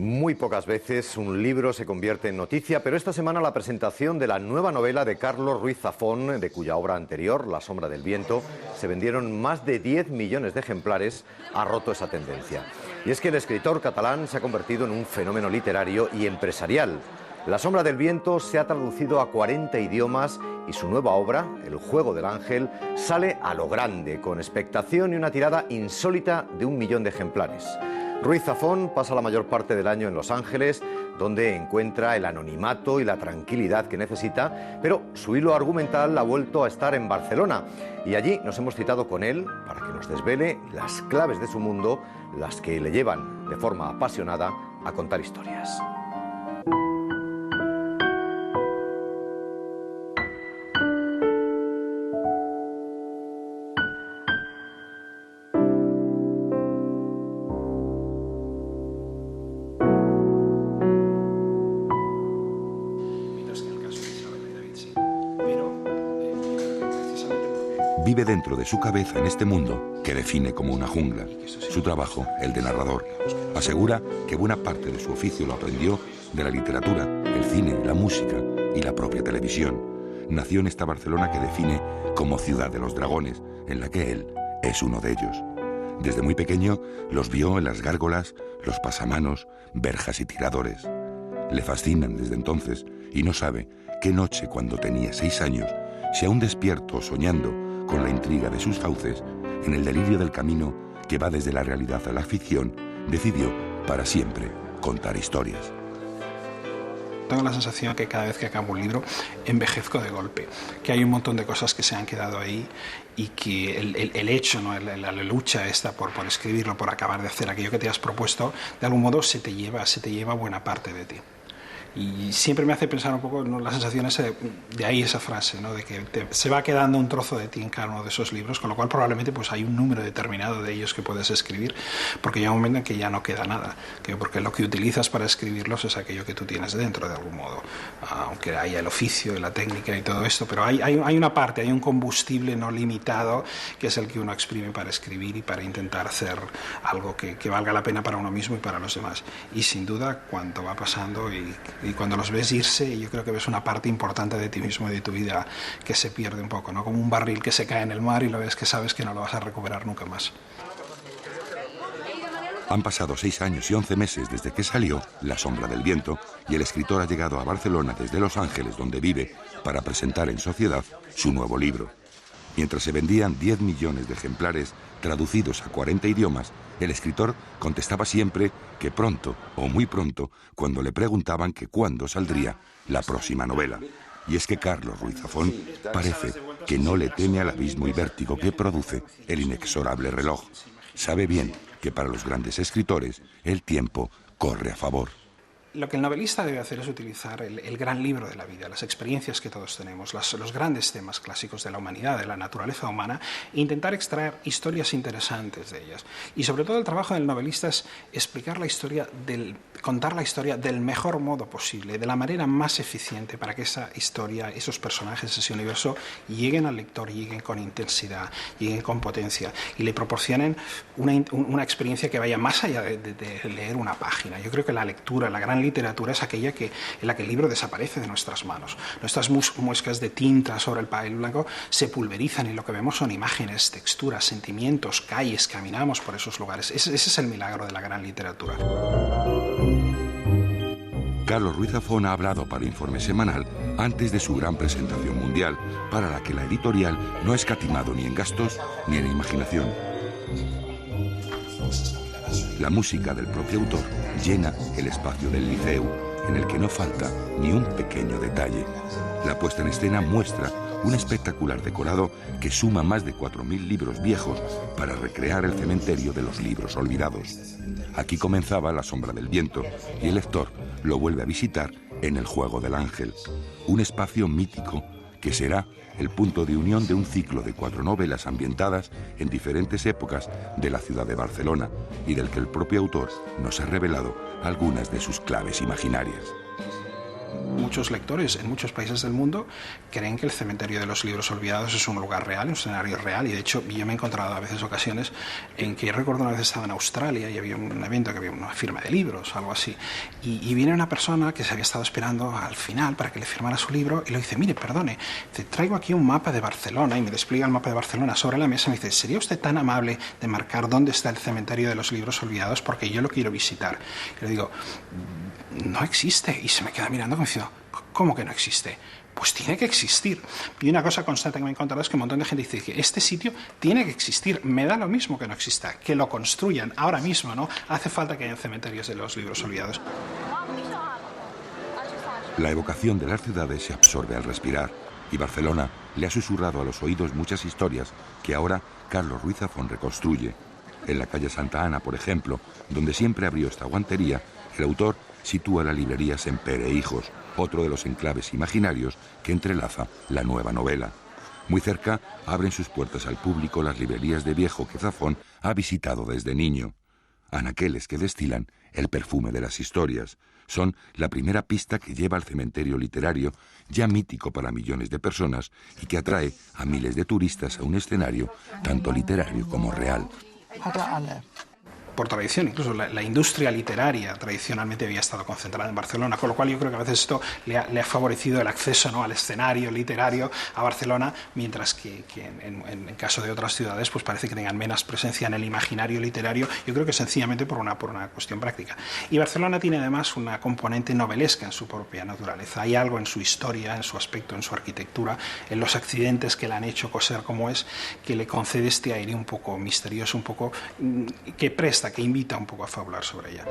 Muy pocas veces un libro se convierte en noticia, pero esta semana la presentación de la nueva novela de Carlos Ruiz Zafón, de cuya obra anterior, La sombra del viento, se vendieron más de 10 millones de ejemplares, ha roto esa tendencia. Y es que el escritor catalán se ha convertido en un fenómeno literario y empresarial. La sombra del viento se ha traducido a 40 idiomas y su nueva obra, El juego del ángel, sale a lo grande, con expectación y una tirada insólita de 1 millón de ejemplares. Ruiz Zafón pasa la mayor parte del año en Los Ángeles, donde encuentra el anonimato y la tranquilidad que necesita, pero su hilo argumental ha vuelto a estar en Barcelona. Y allí nos hemos citado con él para que nos desvele las claves de su mundo, las que le llevan de forma apasionada a contar historias. Vive dentro de su cabeza en este mundo que define como una jungla. Su trabajo, el de narrador, asegura que buena parte de su oficio lo aprendió de la literatura, el cine, la música y la propia televisión. Nació en esta Barcelona que define como ciudad de los dragones, en la que él es uno de ellos. Desde muy pequeño los vio en las gárgolas, los pasamanos, verjas y tiradores. Le fascinan desde entonces y no sabe qué noche, cuando tenía 6 años, si aún despierto soñando con la intriga de sus fauces, en el delirio del camino que va desde la realidad a la ficción, decidió para siempre contar historias. Tengo la sensación que cada vez que acabo un libro envejezco de golpe, que hay un montón de cosas que se han quedado ahí y que el hecho, ¿no? la lucha esta por escribirlo, por acabar de hacer aquello que te has propuesto, de algún modo se te lleva buena parte de ti. Y siempre me hace pensar un poco, ¿no?, la sensación esa de ahí esa frase, ¿no?, de que se va quedando un trozo de ti en cada uno de esos libros, con lo cual probablemente pues hay un número determinado de ellos que puedes escribir, porque llega un momento en que ya no queda nada, porque lo que utilizas para escribirlos es aquello que tú tienes dentro de algún modo, aunque haya el oficio y la técnica y todo esto, pero hay una parte, hay un combustible no limitado que es el que uno exprime para escribir y para intentar hacer algo que valga la pena para uno mismo y para los demás. Y sin duda, cuando va pasando y cuando los ves irse, yo creo que ves una parte importante de ti mismo y de tu vida que se pierde un poco, ¿no? Como un barril que se cae en el mar y lo ves que sabes que no lo vas a recuperar nunca más. Han pasado 6 años y 11 meses desde que salió La sombra del viento y el escritor ha llegado a Barcelona desde Los Ángeles, donde vive, para presentar en sociedad su nuevo libro. Mientras se vendían 10 millones de ejemplares traducidos a 40 idiomas, el escritor contestaba siempre que pronto o muy pronto, cuando le preguntaban que cuándo saldría la próxima novela. Y es que Carlos Ruiz Zafón parece que no le teme al abismo y vértigo que produce el inexorable reloj. Sabe bien que para los grandes escritores el tiempo corre a favor. Lo que el novelista debe hacer es utilizar el gran libro de la vida, las experiencias que todos tenemos, los grandes temas clásicos de la humanidad, de la naturaleza humana, e intentar extraer historias interesantes de ellas. Y sobre todo el trabajo del novelista es explicar la historia, contar la historia del mejor modo posible, de la manera más eficiente para que esa historia, esos personajes, ese universo lleguen al lector, lleguen con intensidad, lleguen con potencia y le proporcionen una experiencia que vaya más allá de leer una página. Yo creo que la lectura, la gran literatura es aquella en la que el libro desaparece de nuestras manos. Nuestras muescas de tinta sobre el papel blanco se pulverizan y lo que vemos son imágenes, texturas, sentimientos, calles, caminamos por esos lugares. Ese es el milagro de la gran literatura. Carlos Ruiz Zafón ha hablado para Informe Semanal antes de su gran presentación mundial, para la que la editorial no ha escatimado ni en gastos ni en imaginación. La música del propio autor llena el espacio del Liceu, en el que no falta ni un pequeño detalle. La puesta en escena muestra un espectacular decorado que suma más de 4.000 libros viejos para recrear el cementerio de los libros olvidados. Aquí comenzaba La sombra del viento y el lector lo vuelve a visitar en El juego del ángel, un espacio mítico que será el punto de unión de un ciclo de 4 novelas ambientadas en diferentes épocas de la ciudad de Barcelona y del que el propio autor nos ha revelado algunas de sus claves imaginarias. Muchos lectores en muchos países del mundo creen que el cementerio de los libros olvidados es un lugar real, un escenario real, y de hecho yo me he encontrado a veces ocasiones en que, recuerdo una vez estaba en Australia y había un evento que había una firma de libros, algo así, y viene una persona que se había estado esperando al final para que le firmara su libro y le dice: mire, perdone, te traigo aquí un mapa de Barcelona, y me despliega el mapa de Barcelona sobre la mesa y me dice: ¿sería usted tan amable de marcar dónde está el cementerio de los libros olvidados? Porque yo lo quiero visitar. Y le digo: no existe. Y se me queda mirando como diciendo: ¿cómo que no existe? Pues tiene que existir. Y una cosa constante que me he encontrado es que un montón de gente dice que este sitio tiene que existir. Me da lo mismo que no exista, que lo construyan ahora mismo, ¿no? Hace falta que haya cementerios de los libros olvidados. La evocación de las ciudades se absorbe al respirar, y Barcelona le ha susurrado a los oídos muchas historias que ahora Carlos Ruiz Zafón reconstruye. En la calle Santa Ana, por ejemplo, donde siempre abrió esta guantería, el autor sitúa la librería Sempere e Hijos, otro de los enclaves imaginarios que entrelaza la nueva novela. Muy cerca abren sus puertas al público las librerías de viejo que Zafón ha visitado desde niño. Anaqueles que destilan el perfume de las historias. Son la primera pista que lleva al cementerio literario, ya mítico para millones de personas y que atrae a miles de turistas a un escenario tanto literario como real. Por tradición, incluso la industria literaria tradicionalmente había estado concentrada en Barcelona, con lo cual yo creo que a veces esto le ha favorecido el acceso, ¿no?, al escenario literario a Barcelona, mientras que en caso de otras ciudades pues parece que tengan menos presencia en el imaginario literario, yo creo que sencillamente por una cuestión práctica. Y Barcelona tiene además una componente novelesca en su propia naturaleza. Hay algo en su historia, en su aspecto, en su arquitectura, en los accidentes que la han hecho coser como es, que le concede este aire un poco misterioso, un poco que presta, que invita un poco a fabular sobre ella.